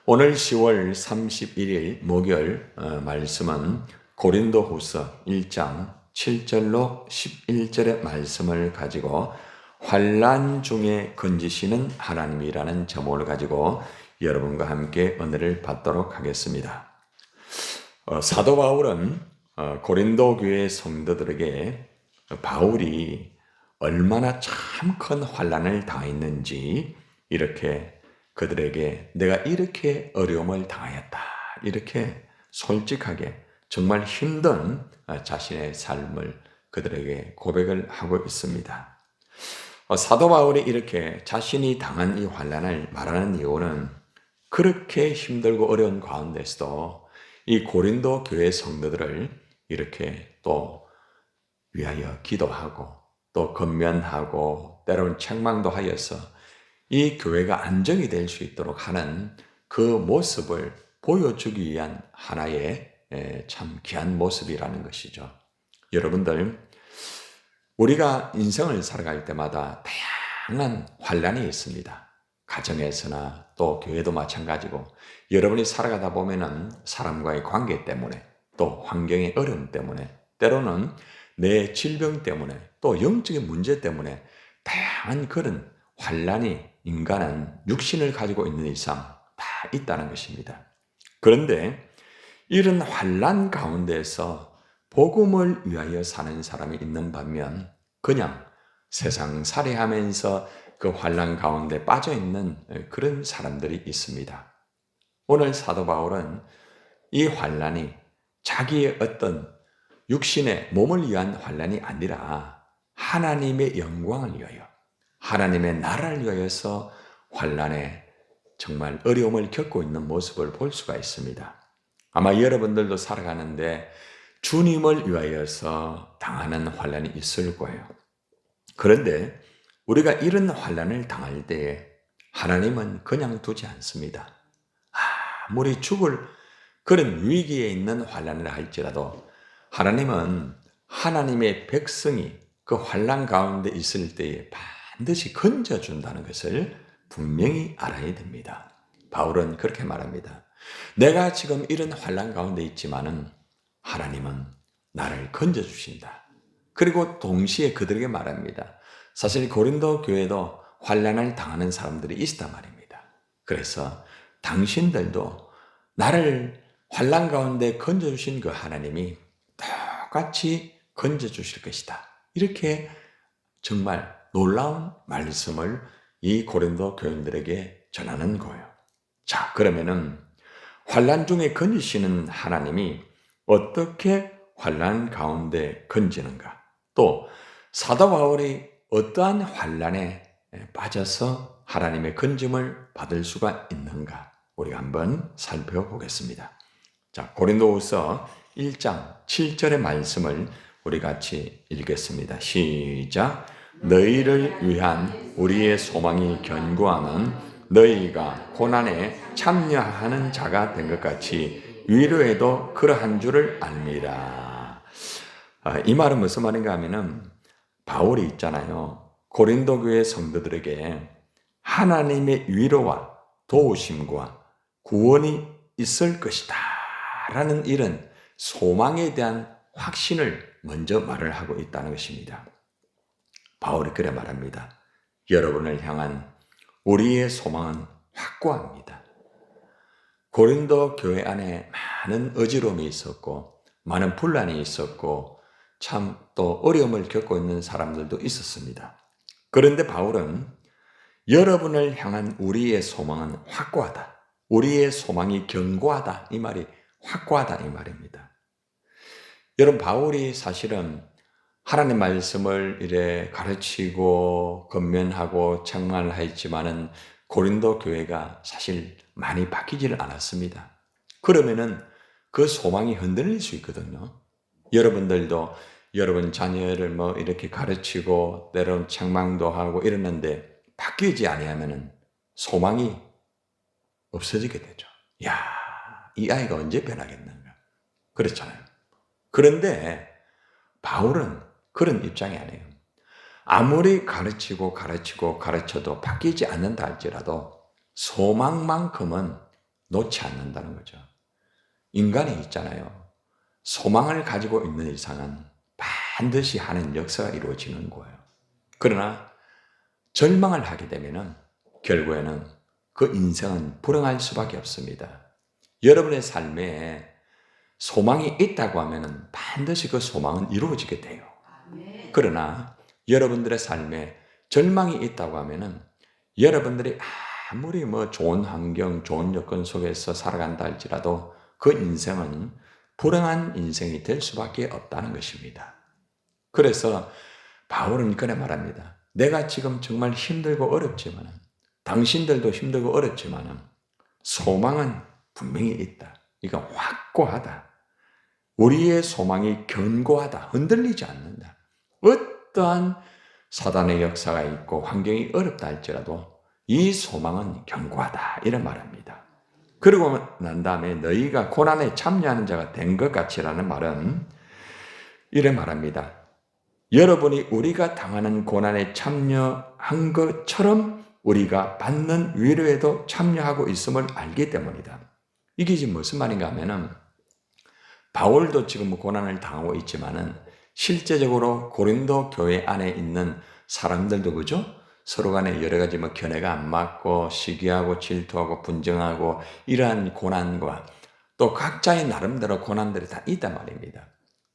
오늘 10월 31일 목요일 말씀은 고린도후서 1장 7절로 11절의 말씀을 가지고 환난 중에 건지시는 하나님이라는 제목을 가지고 여러분과 함께 은혜를 받도록 하겠습니다. 사도 바울은 고린도 교회 성도들에게 바울이 얼마나 참 큰 환난을 당했는지 이렇게 그들에게 내가 이렇게 어려움을 당하였다, 이렇게 솔직하게 정말 힘든 자신의 삶을 그들에게 고백을 하고 있습니다. 사도 바울이 이렇게 자신이 당한 이 환난을 말하는 이유는 그렇게 힘들고 어려운 가운데서도 이 고린도 교회 성도들을 이렇게 또 위하여 기도하고 또 건면하고 때로는 책망도 하여서 이 교회가 안정이 될 수 있도록 하는 그 모습을 보여주기 위한 하나의 참 귀한 모습이라는 것이죠. 여러분들, 우리가 인생을 살아갈 때마다 다양한 환난이 있습니다. 가정에서나 또 교회도 마찬가지고, 여러분이 살아가다 보면은 사람과의 관계 때문에 또 환경의 어려움 때문에 때로는 내 질병 때문에 또 영적인 문제 때문에 다양한 그런 환난이 인간은 육신을 가지고 있는 이상 다 있다는 것입니다. 그런데 이런 환난 가운데서 복음을 위하여 사는 사람이 있는 반면 그냥 세상 살이하면서 그 환난 가운데 빠져 있는 그런 사람들이 있습니다. 오늘 사도 바울은 이 환난이 자기의 어떤 육신의 몸을 위한 환난이 아니라 하나님의 영광을 위하여, 하나님의 나라를 위하여서 환난에 정말 어려움을 겪고 있는 모습을 볼 수가 있습니다. 아마 여러분들도 살아가는데 주님을 위하여서 당하는 환난이 있을 거예요. 그런데 우리가 이런 환난을 당할 때에 하나님은 그냥 두지 않습니다. 아무리 죽을 그런 위기에 있는 환난을 할지라도 하나님은 하나님의 백성이 그 환난 가운데 있을 때에 반드시 건져준다는 것을 분명히 알아야 됩니다. 바울은 그렇게 말합니다. 내가 지금 이런 환난 가운데 있지만은 하나님은 나를 건져주신다. 그리고 동시에 그들에게 말합니다. 사실 고린도 교회도 환난을 당하는 사람들이 있단 말입니다. 그래서 당신들도 나를 환난 가운데 건져주신 그 하나님이 똑같이 건져주실 것이다. 이렇게 정말 놀라운 말씀을 이 고린도 교인들에게 전하는 거예요. 자, 그러면은 환난 중에 건지시는 하나님이 어떻게 환난 가운데 건지는가? 또 사도 바울이 어떠한 환난에 빠져서 하나님의 건짐을 받을 수가 있는가? 우리가 한번 살펴보겠습니다. 자, 고린도후서 1장 7절의 말씀을 우리 같이 읽겠습니다. 시작. 너희를 위한 우리의 소망이 견고함은 너희가 고난에 참여하는 자가 된 것 같이 위로에도 그러한 줄을 압니다. 이 말은 무슨 말인가 하면은 바울이 있잖아요. 고린도 교회 성도들에게 하나님의 위로와 도우심과 구원이 있을 것이다 라는 이런 소망에 대한 확신을 먼저 말을 하고 있다는 것입니다. 바울이 그래 말합니다. 여러분을 향한 우리의 소망은 확고합니다. 고린도 교회 안에 많은 어지러움이 있었고 많은 분란이 있었고 참 또 어려움을 겪고 있는 사람들도 있었습니다. 그런데 바울은 여러분을 향한 우리의 소망은 확고하다. 우리의 소망이 견고하다. 이 말이 확고하다 이 말입니다. 여러분, 바울이 사실은 하나님 말씀을 이래 가르치고 건면하고 책망을 했지만은 고린도 교회가 사실 많이 바뀌지를 않았습니다. 그러면은 그 소망이 흔들릴 수 있거든요. 여러분들도 여러분 자녀를 이렇게 가르치고 때로는 책망도 하고 이러는데 바뀌지 아니하면은 소망이 없어지게 되죠. 야, 이 아이가 언제 변하겠는가? 그렇잖아요. 그런데 바울은 그런 입장이 아니에요. 아무리 가르쳐도 바뀌지 않는다 할지라도 소망만큼은 놓지 않는다는 거죠. 인간이 있잖아요. 소망을 가지고 있는 이상은 반드시 하는 역사가 이루어지는 거예요. 그러나 절망을 하게 되면은 결국에는 그 인생은 불행할 수밖에 없습니다. 여러분의 삶에 소망이 있다고 하면은 반드시 그 소망은 이루어지게 돼요. 그러나 여러분들의 삶에 절망이 있다고 하면은 여러분들이 아무리 좋은 환경, 좋은 여건 속에서 살아간다 할지라도 그 인생은 불행한 인생이 될 수밖에 없다는 것입니다. 그래서 바울은 그래 말합니다. 내가 지금 정말 힘들고 어렵지만 당신들도 힘들고 어렵지만 소망은 분명히 있다. 이거 확고하다. 우리의 소망이 견고하다. 흔들리지 않는다. 어떠한 사단의 역사가 있고 환경이 어렵다 할지라도 이 소망은 견고하다. 이런 말합니다. 그리고 난 다음에 너희가 고난에 참여하는 자가 된 것 같이라는 말은 이래 말합니다. 여러분이 우리가 당하는 고난에 참여한 것처럼 우리가 받는 위로에도 참여하고 있음을 알기 때문이다. 이게 지금 무슨 말인가 하면은 바울도 지금 고난을 당하고 있지만은 실제적으로 고린도 교회 안에 있는 사람들도 그죠? 서로 간에 여러 가지 견해가 안 맞고 시기하고 질투하고 분쟁하고 이러한 고난과 또 각자의 나름대로 고난들이 다 있단 말입니다.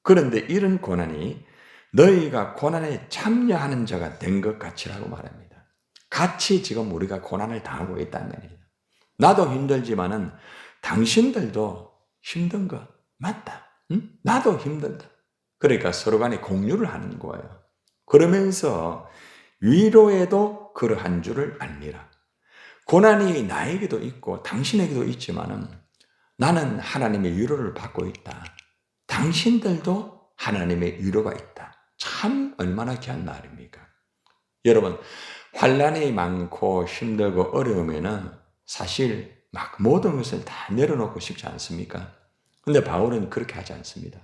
그런데 이런 고난이 너희가 고난에 참여하는 자가 된 것 같이라고 말합니다. 같이 지금 우리가 고난을 당하고 있다는 말입니다. 나도 힘들지만은 당신들도 힘든 거 맞다. 응? 나도 힘들다. 그러니까 서로 간에 공유를 하는 거예요. 그러면서 위로에도 그러한 줄을 알미라. 고난이 나에게도 있고 당신에게도 있지만은 나는 하나님의 위로를 받고 있다. 당신들도 하나님의 위로가 있다. 참 얼마나 귀한 말입니까? 여러분, 환난이 많고 힘들고 어려우면은 사실 막 모든 것을 다 내려놓고 싶지 않습니까? 근데 바울은 그렇게 하지 않습니다.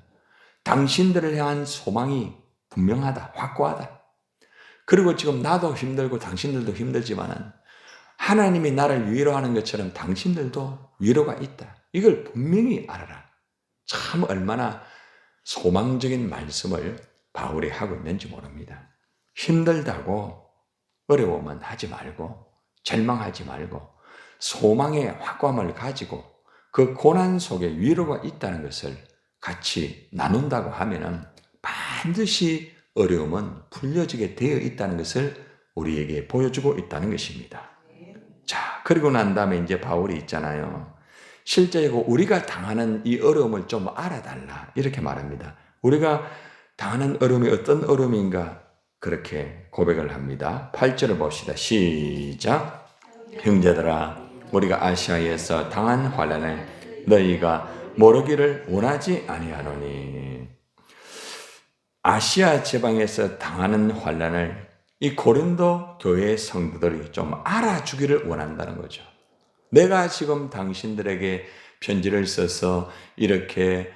당신들을 향한 소망이 분명하다, 확고하다. 그리고 지금 나도 힘들고 당신들도 힘들지만은 하나님이 나를 위로하는 것처럼 당신들도 위로가 있다. 이걸 분명히 알아라. 참 얼마나 소망적인 말씀을 바울이 하고 있는지 모릅니다. 힘들다고 어려움은 하지 말고 절망하지 말고 소망의 확고함을 가지고 그 고난 속에 위로가 있다는 것을 같이 나눈다고 하면은 반드시 어려움은 풀려지게 되어 있다는 것을 우리에게 보여주고 있다는 것입니다. 자, 그리고 난 다음에 이제 바울이 있잖아요. 실제로 우리가 당하는 이 어려움을 좀 알아달라. 이렇게 말합니다. 우리가 당하는 어려움이 어떤 어려움인가 그렇게 고백을 합니다. 8절을 봅시다. 시작. 형제들아, 우리가 아시아에서 당한 환난을 너희가 모르기를 원하지 아니하노니. 아시아 지방에서 당하는 환난을 이 고린도 교회의 성도들이 좀 알아주기를 원한다는 거죠. 내가 지금 당신들에게 편지를 써서 이렇게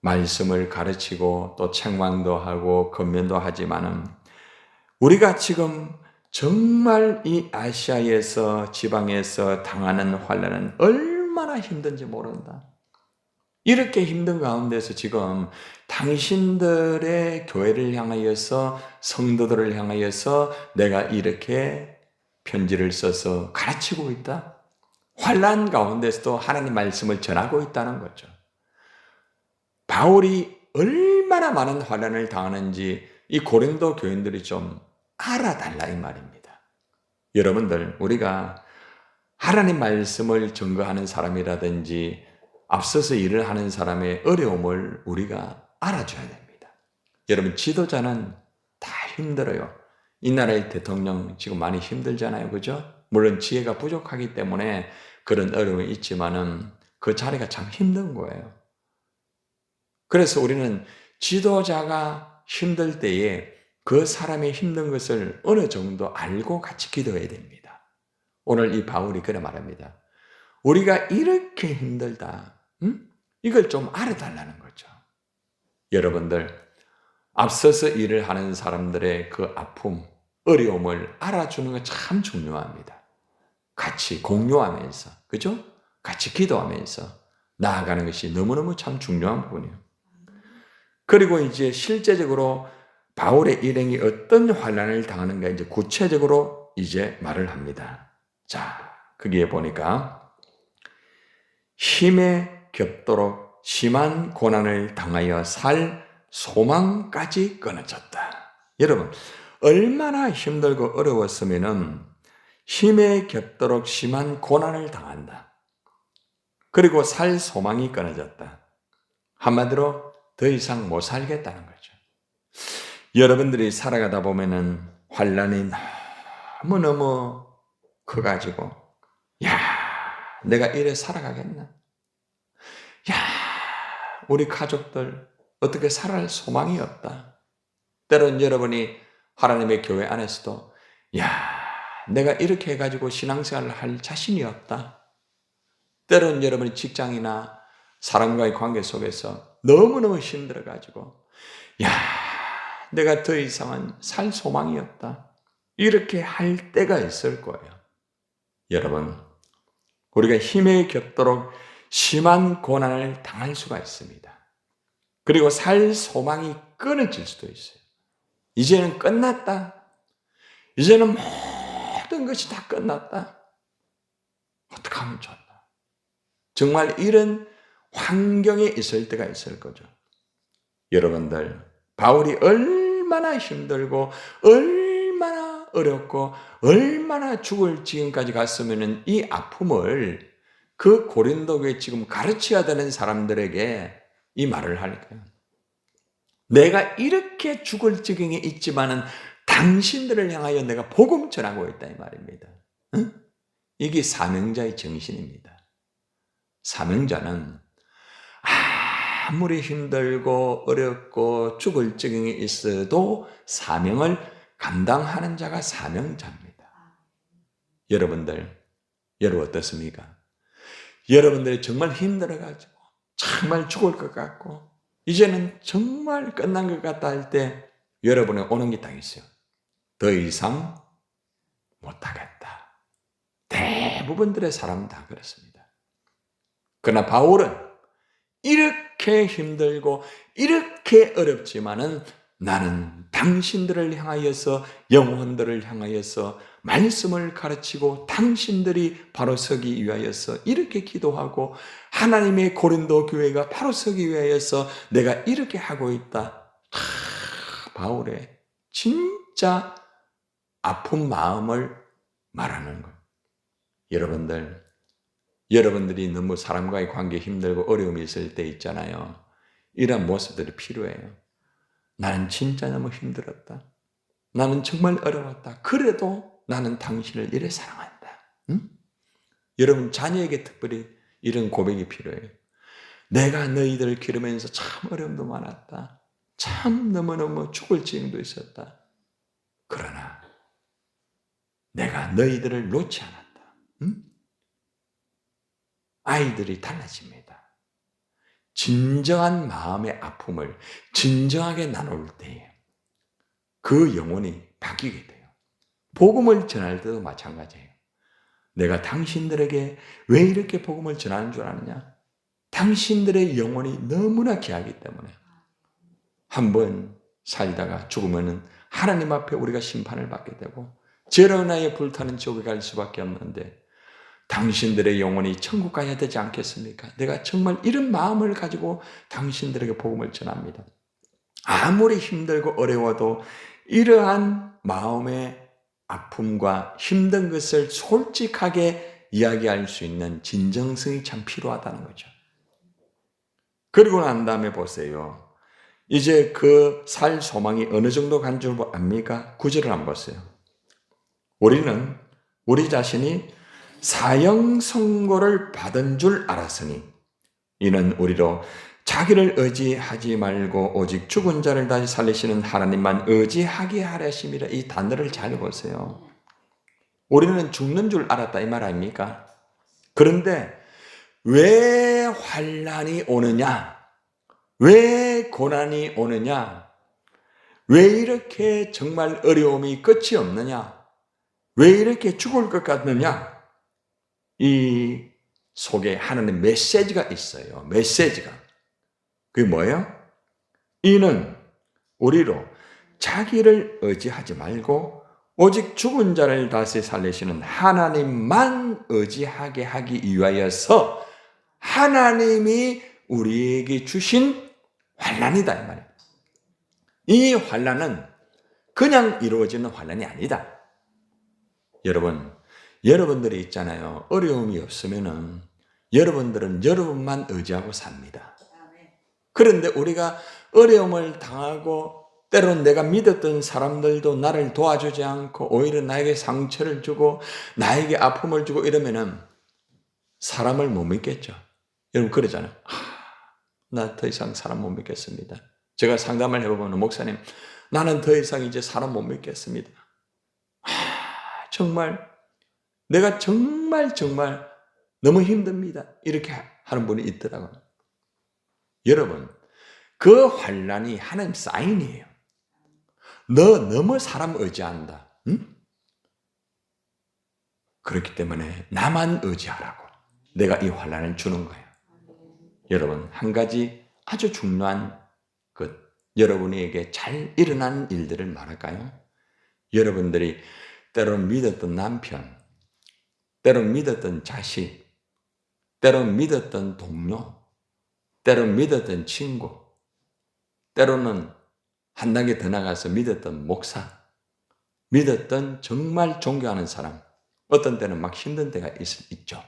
말씀을 가르치고 또 책망도 하고 권면도 하지만은 우리가 지금 정말 이 아시아에서 지방에서 당하는 환난은 얼마나 힘든지 모른다. 이렇게 힘든 가운데서 지금 당신들의 교회를 향하여서 성도들을 향하여서 내가 이렇게 편지를 써서 가르치고 있다. 환난 가운데서도 하나님 말씀을 전하고 있다는 거죠. 바울이 얼마나 많은 환난을 당하는지 이 고린도 교인들이 좀 알아달라 이 말입니다. 여러분들, 우리가 하나님 말씀을 증거하는 사람이라든지 앞서서 일을 하는 사람의 어려움을 우리가 알아줘야 됩니다. 여러분, 지도자는 다 힘들어요. 이 나라의 대통령 지금 많이 힘들잖아요. 그죠? 물론 지혜가 부족하기 때문에 그런 어려움이 있지만은 그 자리가 참 힘든 거예요. 그래서 우리는 지도자가 힘들 때에 그 사람의 힘든 것을 어느 정도 알고 같이 기도해야 됩니다. 오늘 이 바울이 그래 말합니다. 우리가 이렇게 힘들다. 이걸 좀 알아달라는 거죠. 여러분들, 앞서서 일을 하는 사람들의 그 아픔, 어려움을 알아주는 거 참 중요합니다. 같이 공유하면서, 그죠? 같이 기도하면서 나아가는 것이 너무너무 참 중요한 부분이에요. 그리고 이제 실제적으로 바울의 일행이 어떤 환난을 당하는가 이제 구체적으로 이제 말을 합니다. 자, 거기에 보니까 힘에 겹도록 심한 고난을 당하여 살 소망까지 끊어졌다. 여러분, 얼마나 힘들고 어려웠으면은 힘에 겹도록 심한 고난을 당한다. 그리고 살 소망이 끊어졌다. 한마디로 더 이상 못 살겠다는 거죠. 여러분들이 살아가다 보면은 환난이 너무너무 커가지고 야, 내가 이래 살아가겠나? 야, 우리 가족들 어떻게 살아갈 소망이 없다. 때론 여러분이 하나님의 교회 안에서도 야, 내가 이렇게 해가지고 신앙생활을 할 자신이 없다. 때론 여러분이 직장이나 사람과의 관계 속에서 너무너무 힘들어가지고 야, 내가 더 이상은 살 소망이 없다. 이렇게 할 때가 있을 거예요. 여러분, 우리가 힘에 겹도록 심한 고난을 당할 수가 있습니다. 그리고 살 소망이 끊어질 수도 있어요. 이제는 끝났다. 이제는 모든 것이 다 끝났다. 어떻게 하면 좋나? 정말 이런 환경에 있을 때가 있을 거죠. 여러분들, 바울이 얼마나 힘들고 얼마나 어렵고 얼마나 죽을 지경까지 갔으면 이 아픔을 그 고린도 교회에 지금 가르쳐야 되는 사람들에게 이 말을 할까요? 내가 이렇게 죽을 지경에 있지만은 당신들을 향하여 내가 복음 전하고 있다 이 말입니다. 응? 이게 사명자의 정신입니다. 사명자는 아무리 힘들고 어렵고 죽을 지경에 있어도 사명을 감당하는 자가 사명자입니다. 여러분 어떻습니까? 여러분들이 정말 힘들어가지고 정말 죽을 것 같고 이제는 정말 끝난 것 같다 할 때 여러분이 오는 게 딱 있어요. 더 이상 못하겠다. 대부분들의 사람은 다 그렇습니다. 그러나 바울은 이렇게 힘들고 이렇게 어렵지만은 나는 당신들을 향하여서 영혼들을 향하여서 말씀을 가르치고 당신들이 바로 서기 위하여서 이렇게 기도하고 하나님의 고린도 교회가 바로 서기 위하여서 내가 이렇게 하고 있다. 바울의 진짜 아픈 마음을 말하는 거예요. 여러분들이 너무 사람과의 관계 힘들고 어려움이 있을 때 있잖아요. 이런 모습들이 필요해요. 나는 진짜 너무 힘들었다. 나는 정말 어려웠다. 그래도 나는 당신을 이래 사랑한다. 응? 여러분 자녀에게 특별히 이런 고백이 필요해요. 내가 너희들을 기르면서 참 어려움도 많았다. 참 너무너무 죽을 지경도 있었다. 그러나 내가 너희들을 놓지 않았다. 응? 아이들이 달라집니다. 진정한 마음의 아픔을 진정하게 나눌 때에 그 영혼이 바뀌게 돼요. 복음을 전할 때도 마찬가지예요. 내가 당신들에게 왜 이렇게 복음을 전하는 줄 아느냐? 당신들의 영혼이 너무나 귀하기 때문에 한번 살다가 죽으면은 하나님 앞에 우리가 심판을 받게 되고 죄로 인하여 불타는 지옥에 갈 수밖에 없는데 당신들의 영혼이 천국 가야 되지 않겠습니까? 내가 정말 이런 마음을 가지고 당신들에게 복음을 전합니다. 아무리 힘들고 어려워도 이러한 마음의 아픔과 힘든 것을 솔직하게 이야기할 수 있는 진정성이 참 필요하다는 거죠. 그리고 난 다음에 보세요. 이제 그 살 소망이 어느 정도 간 줄 압니까? 9절을 한번 보세요. 우리는 우리 자신이 사형 선고를 받은 줄 알았으니 이는 우리로 자기를 의지하지 말고 오직 죽은 자를 다시 살리시는 하나님만 의지하게 하려심이라. 이 단어를 잘 보세요. 우리는 죽는 줄 알았다 이 말 아닙니까? 그런데 왜 환난이 오느냐? 왜 고난이 오느냐? 왜 이렇게 정말 어려움이 끝이 없느냐? 왜 이렇게 죽을 것 같느냐? 이 속에 하나님의 메시지가 있어요. 메시지가. 그게 뭐예요? 이는 우리로 자기를 의지하지 말고 오직 죽은 자를 다시 살리시는 하나님만 의지하게 하기 위하여서 하나님이 우리에게 주신 환난이다 이 말이에요. 이 환난은 그냥 이루어지는 환난이 아니다. 여러분들이 있잖아요. 어려움이 없으면은 여러분들은 여러분만 의지하고 삽니다. 그런데 우리가 어려움을 당하고 때론 내가 믿었던 사람들도 나를 도와주지 않고 오히려 나에게 상처를 주고 나에게 아픔을 주고 이러면은 사람을 못 믿겠죠. 여러분 그러잖아요. 나 더 이상 사람 못 믿겠습니다. 제가 상담을 해보면 목사님 나는 더 이상 이제 사람 못 믿겠습니다. 정말 내가 정말 너무 힘듭니다. 이렇게 하는 분이 있더라고요. 여러분 그 환난이 하나님 사인이에요. 너 너무 사람 의지한다. 응? 그렇기 때문에 나만 의지하라고 내가 이 환난을 주는 거예요. 여러분 한 가지 아주 중요한 것 여러분에게 잘 일어난 일들을 말할까요? 여러분들이 때론 믿었던 남편, 때론 믿었던 자식, 때론 믿었던 동료, 때론 믿었던 친구, 때로는 한 단계 더 나가서 믿었던 목사, 믿었던 정말 존경하는 사람, 어떤 때는 막 힘든 때가 있죠.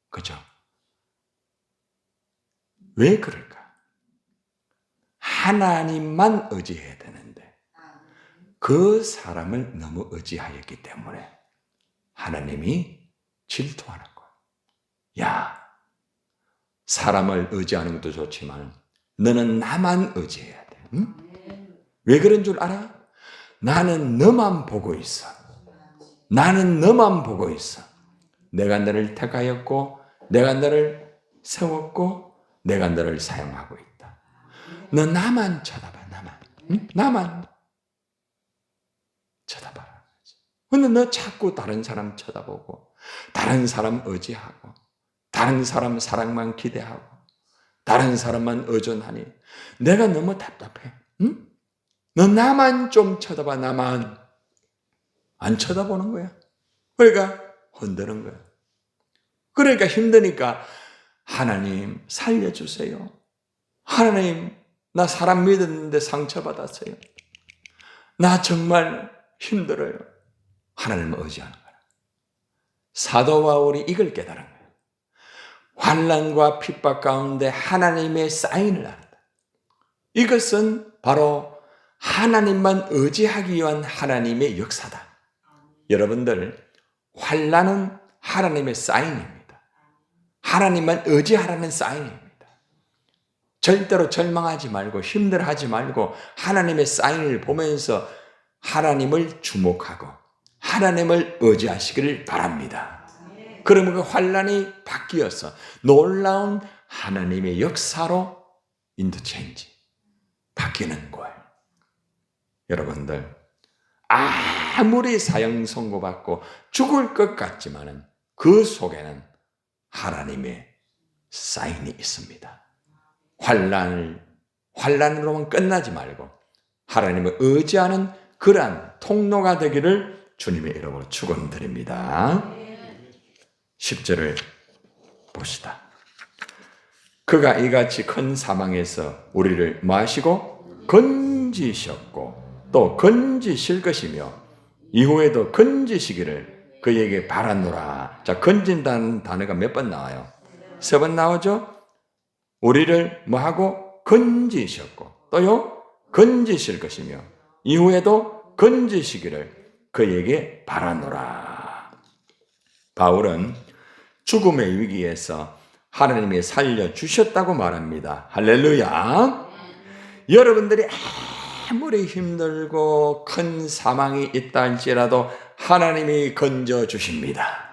그죠? 왜 그럴까? 하나님만 의지해야 되는데 그 사람을 너무 의지하였기 때문에 하나님이 질투하는 거예요. 야, 사람을 의지하는 것도 좋지만 너는 나만 의지해야 돼. 응? 왜 그런 줄 알아? 나는 너만 보고 있어. 나는 너만 보고 있어. 내가 너를 택하였고 내가 너를 세웠고 내가 너를 사용하고 있다. 너 나만 쳐다봐. 나만. 응? 나만 쳐다봐라. 근데 너 자꾸 다른 사람 쳐다보고 다른 사람 의지하고 다른 사람 사랑만 기대하고 다른 사람만 의존하니 내가 너무 답답해. 응? 너 나만 좀 쳐다봐. 나만. 안 쳐다보는 거야. 그러니까 흔드는 거야. 그러니까 힘드니까 하나님 살려주세요. 하나님 나 사람 믿었는데 상처받았어요. 나 정말 힘들어요. 하나님을 의지하는 거야. 사도 바울이 이걸 깨달은 거야. 환난과 핍박 가운데 하나님의 사인을 한다. 이것은 바로 하나님만 의지하기 위한 하나님의 역사다. 여러분들 환난은 하나님의 사인입니다. 하나님만 의지하라는 사인입니다. 절대로 절망하지 말고 힘들어하지 말고 하나님의 사인을 보면서 하나님을 주목하고 하나님을 의지하시기를 바랍니다. 그러면 그 환난이 바뀌어서 놀라운 하나님의 역사로 인터체인지 바뀌는 거예요. 여러분들 아무리 사형 선고받고 죽을 것 같지만은 그 속에는 하나님의 사인이 있습니다. 환난으로만 끝나지 말고 하나님을 의지하는 그러한 통로가 되기를 주님의 이름으로 축원드립니다. 10절을 봅시다. 그가 이같이 큰 사망에서 우리를 마시고 건지셨고 또 건지실 것이며 이후에도 건지시기를 그에게 바라노라. 자, 건진다는 단어가 몇 번 나와요? 3번 나오죠? 우리를 뭐하고? 건지셨고 또요? 건지실 것이며 이후에도 건지시기를 그에게 바라노라. 바울은 죽음의 위기에서 하나님이 살려주셨다고 말합니다. 할렐루야. 여러분들이 아무리 힘들고 큰 사망이 있다 할지라도 하나님이 건져주십니다.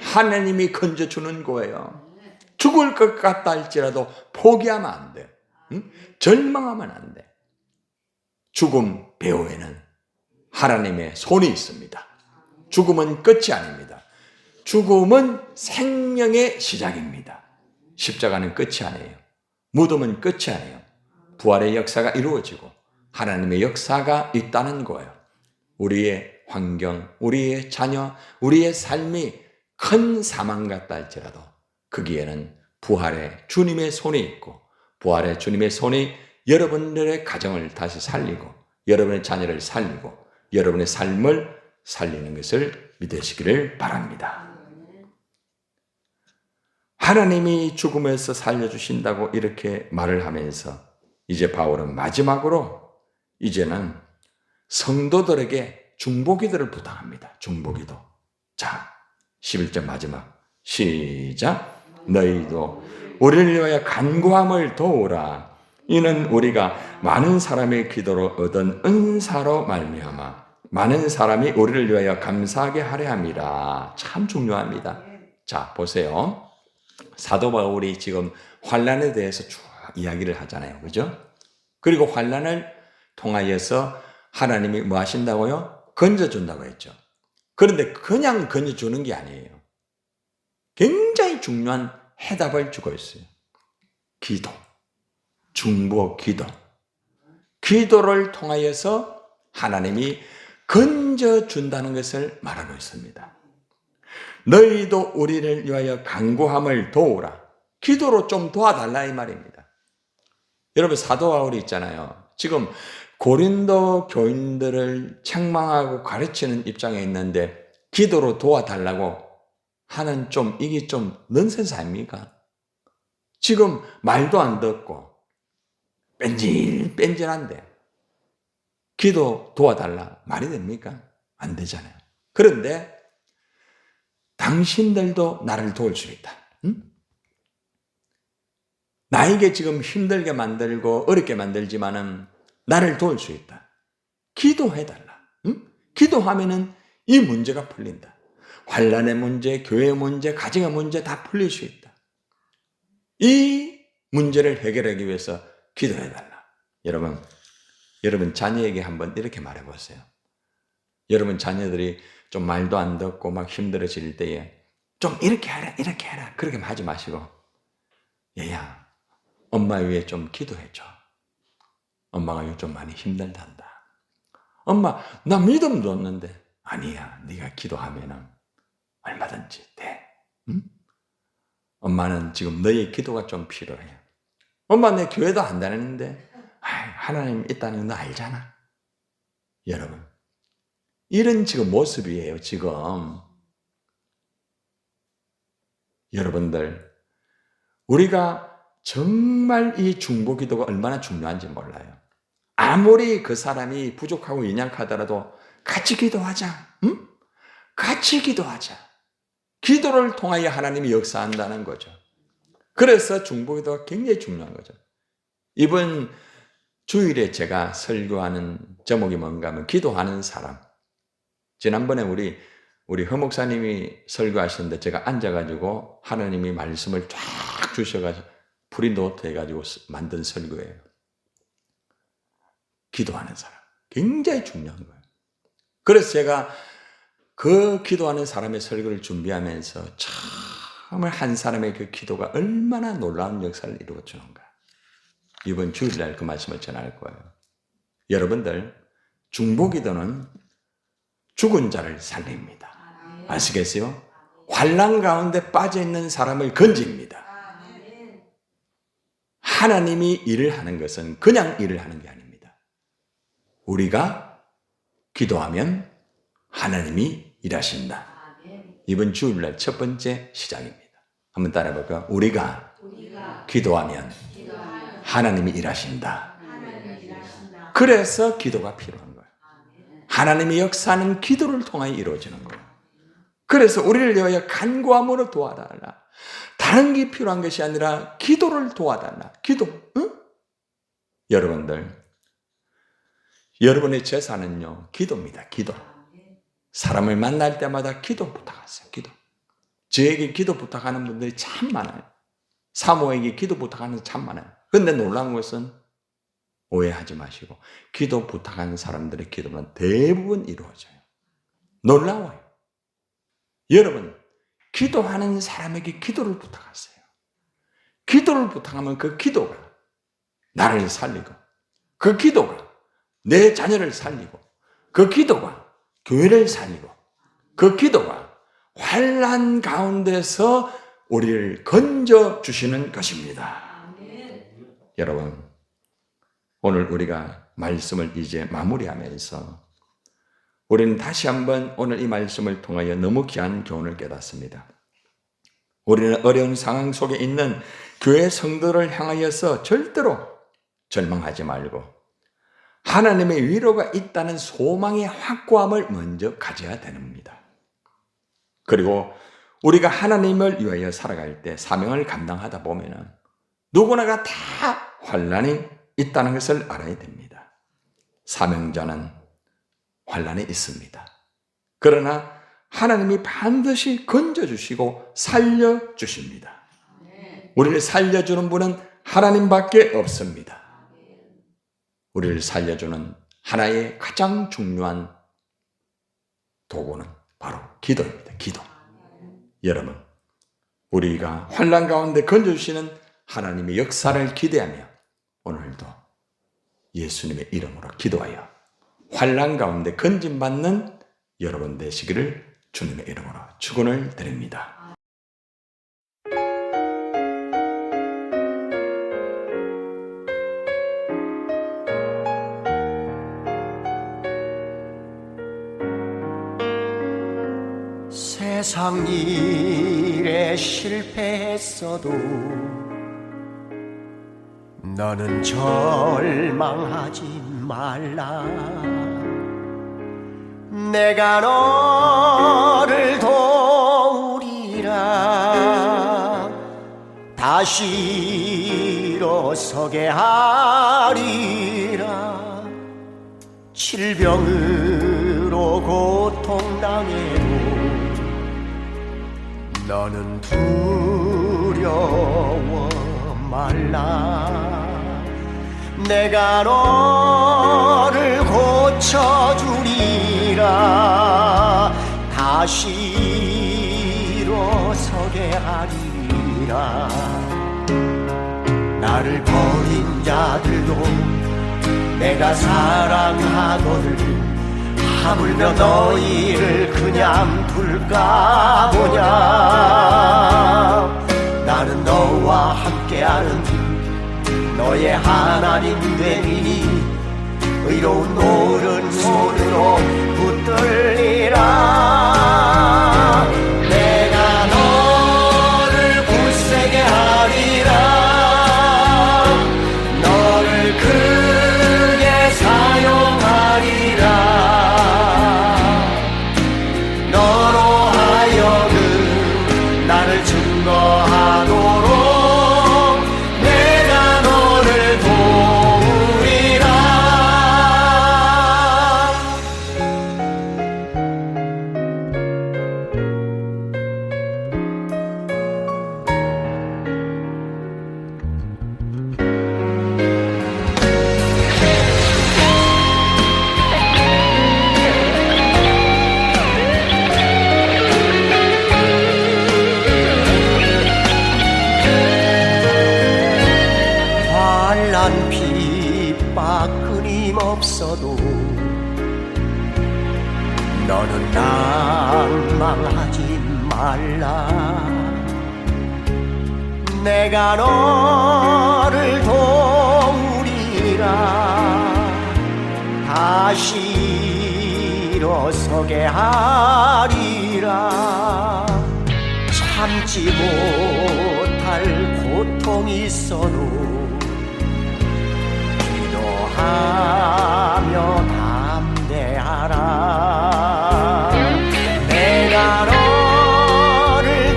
하나님이 건져주는 거예요. 죽을 것 같다 할지라도 포기하면 안 돼. 응? 절망하면 안 돼. 죽음 배후에는 하나님의 손이 있습니다. 죽음은 끝이 아닙니다. 죽음은 생명의 시작입니다. 십자가는 끝이 아니에요. 무덤은 끝이 아니에요. 부활의 역사가 이루어지고 하나님의 역사가 있다는 거예요. 우리의 환경, 우리의 자녀, 우리의 삶이 큰 사망 같다 할지라도 거기에는 부활의 주님의 손이 있고 부활의 주님의 손이 여러분들의 가정을 다시 살리고 여러분의 자녀를 살리고 여러분의 삶을 살리는 것을 믿으시기를 바랍니다. 하나님이 죽음에서 살려주신다고 이렇게 말을 하면서 이제 바울은 마지막으로 이제는 성도들에게 중보기도를 부탁합니다. 중보기도. 자, 11절 마지막 시작. 너희도 우리를 위하여 간구함을 도우라. 이는 우리가 많은 사람의 기도로 얻은 은사로 말미암아 많은 사람이 우리를 위하여 감사하게 하려 함이라. 참 중요합니다. 자, 보세요. 사도 바울이 지금 환난에 대해서 쭉 이야기를 하잖아요. 그죠? 그리고 환난을 통하여서 하나님이 뭐 하신다고요? 건져준다고 했죠. 그런데 그냥 건져주는 게 아니에요. 굉장히 중요한 해답을 주고 있어요. 기도, 중보 기도. 기도를 통하여서 하나님이 건져준다는 것을 말하고 있습니다. 너희도 우리를 위하여 간구함을 도우라. 기도로 좀 도와달라 이 말입니다. 여러분 사도 바울이 있잖아요. 지금 고린도 교인들을 책망하고 가르치는 입장에 있는데 기도로 도와달라고 하는 이게 좀 넌센스 아닙니까? 지금 말도 안 듣고 뺀질뺀질한데 기도 도와달라 말이 됩니까? 안 되잖아요. 그런데 당신들도 나를 도울 수 있다. 응? 나에게 지금 힘들게 만들고 어렵게 만들지만은 나를 도울 수 있다. 기도해달라. 응? 기도하면은 이 문제가 풀린다. 환난의 문제, 교회의 문제, 가정의 문제 다 풀릴 수 있다. 이 문제를 해결하기 위해서 기도해달라. 여러분 자녀에게 한번 이렇게 말해보세요. 여러분 자녀들이 좀 말도 안 듣고 막 힘들어질 때에 좀 이렇게 해라, 이렇게 해라. 그렇게 하지 마시고 얘야, 엄마 위해 좀 기도해줘. 엄마가 요즘 많이 힘들단다. 엄마, 나 믿음도 없는데. 아니야, 네가 기도하면은 얼마든지 돼. 응? 엄마는 지금 너의 기도가 좀 필요해. 엄마, 내 교회도 안 다니는데 하나님 있다는 거 너 알잖아. 여러분, 이런 지금 모습이에요, 지금. 여러분들, 우리가 정말 이 중보기도가 얼마나 중요한지 몰라요. 아무리 그 사람이 부족하고 연약하더라도 같이 기도하자. 응? 같이 기도하자. 기도를 통하여 하나님이 역사한다는 거죠. 그래서 중보기도가 굉장히 중요한 거죠. 이번 주일에 제가 설교하는 제목이 뭔가 하면 기도하는 사람. 지난번에 우리 허 목사님이 설교하시는데 제가 앉아가지고 하나님이 말씀을 쫙 주셔가지고 프린트아웃 해가지고 만든 설교예요. 기도하는 사람. 굉장히 중요한 거예요. 그래서 제가 그 기도하는 사람의 설교를 준비하면서 정말 한 사람의 그 기도가 얼마나 놀라운 역사를 이루어주는가. 이번 주일날 그 말씀을 전할 거예요. 여러분들, 중보기도는 죽은 자를 살립니다. 아시겠어요? 환난 가운데 빠져있는 사람을 건집니다. 하나님이 일을 하는 것은 그냥 일을 하는 게 아닙니다. 우리가 기도하면 하나님이 일하신다. 이번 주일날 첫 번째 시작입니다. 한번 따라해 볼까요? 우리가 기도하면 하나님이 일하신다. 그래서 기도가 필요한 거예요. 하나님의 역사는 기도를 통하여 이루어지는 거예요. 그래서 우리를 위하여 간구함으로 도와달라. 다른 게 필요한 것이 아니라 기도를 도와달라. 기도. 응? 여러분들, 여러분의 제사는요, 기도입니다. 기도. 사람을 만날 때마다 기도 부탁하세요. 기도. 저에게 기도 부탁하는 분들이 참 많아요. 사모에게 기도 부탁하는 참 많아요. 그런데 놀라운 것은 오해하지 마시고 기도 부탁하는 사람들의 기도는 대부분 이루어져요. 놀라워요. 여러분, 기도하는 사람에게 기도를 부탁하세요. 기도를 부탁하면 그 기도가 나를 살리고, 그 기도가 내 자녀를 살리고, 그 기도가 교회를 살리고, 그 기도가 환난 가운데서 우리를 건져주시는 것입니다. 여러분, 오늘 우리가 말씀을 이제 마무리하면서 우리는 다시 한번 오늘 이 말씀을 통하여 너무 귀한 교훈을 깨닫습니다. 우리는 어려운 상황 속에 있는 교회 성도를 향하여서 절대로 절망하지 말고 하나님의 위로가 있다는 소망의 확고함을 먼저 가져야 됩니다. 그리고 우리가 하나님을 위하여 살아갈 때 사명을 감당하다 보면 누구나가 다 환난이 있다는 것을 알아야 됩니다. 사명자는 환난이 있습니다. 그러나 하나님이 반드시 건져주시고 살려주십니다. 우리를 살려주는 분은 하나님밖에 없습니다. 우리를 살려주는 하나의 가장 중요한 도구는 바로 기도입니다. 기도. 여러분, 우리가 환난 가운데 건져주시는 하나님의 역사를 기대하며 오늘도 예수님의 이름으로 기도하여 환난 가운데 건짐받는 여러분 되시기를 주님의 이름으로 축원을 드립니다. 세상 일에 실패했어도 너는 절망하지 말라. 내가 너를 도우리라. 다시 일어서게 하리라. 질병으로 고통당해도 너는 두려워 말라. 내가 너를 고쳐주리라. 다시 일어서게 하리라. 나를 버린 자들도 내가 사랑하거늘 하물며 너희를 그냥 둘까 보냐. 나는 너와 함께하는 너의 하나님 되리니 의로운 오른손으로 붙들리라. 내가 너를 굳세게 하리라. 너를 크게 사용하리라. 너로 하여금 나를 증거하도록 핍박 끊임없어도 너는 낭망하지 말라. 내가 너를 도우리라. 다시 일어서게 하리라. 참지 못할 고통이 있어도 하며 담대하라. 내가 너를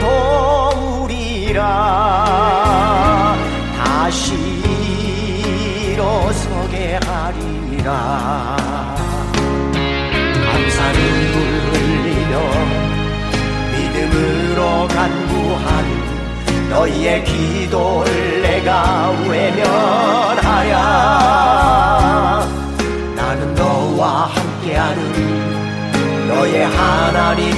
도우리라. 다시 일어서게 하리라. 감사 눈물 흘리며 믿음으로 간구한 너희의 기도를 내가 외면하랴. 나는 너와 함께하는 너의 하나님